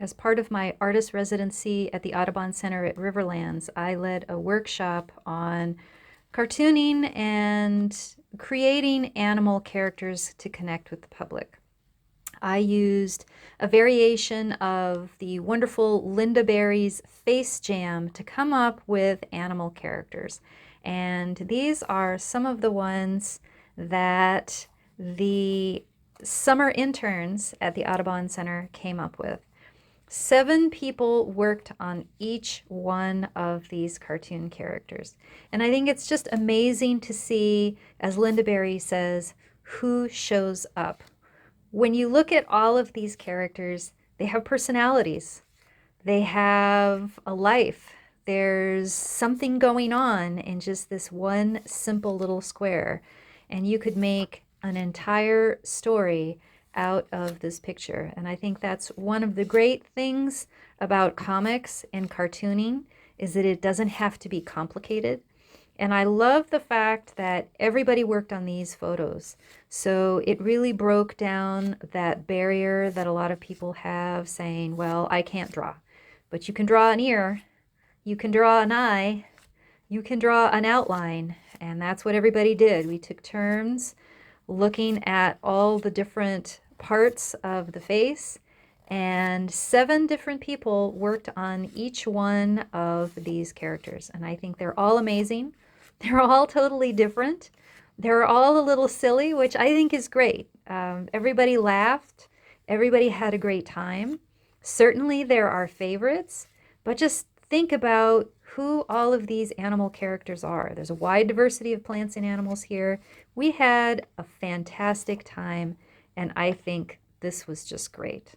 as part of my artist residency at the Audubon Center at Riverlands, I led a workshop on cartooning and creating animal characters to connect with the public. I used a variation of the wonderful Lynda Barry's Face Jam to come up with animal characters. And these are some of the ones that the summer interns at the Audubon Center came up with. 7 people worked on each one of these cartoon characters. And I think it's just amazing to see, as Lynda Barry says, who shows up. When you look at all of these characters, they have personalities. They have a life. There's something going on in just this one simple little square. And you could make an entire story out of this picture. And I think that's one of the great things about comics and cartooning is that it doesn't have to be complicated. And I love the fact that everybody worked on these photos. So it really broke down that barrier that a lot of people have saying, well, I can't draw. But you can draw an ear, you can draw an eye, you can draw an outline. And that's what everybody did. We took turns looking at all the different parts of the face, and 7 different people worked on each one of these characters. And I think they're all amazing. They're all totally different. They're all a little silly, which I think is great. Everybody laughed. Everybody had a great time. Certainly there are favorites, but just think about who all of these animal characters are. There's a wide diversity of plants and animals here. We had a fantastic time, and I think this was just great.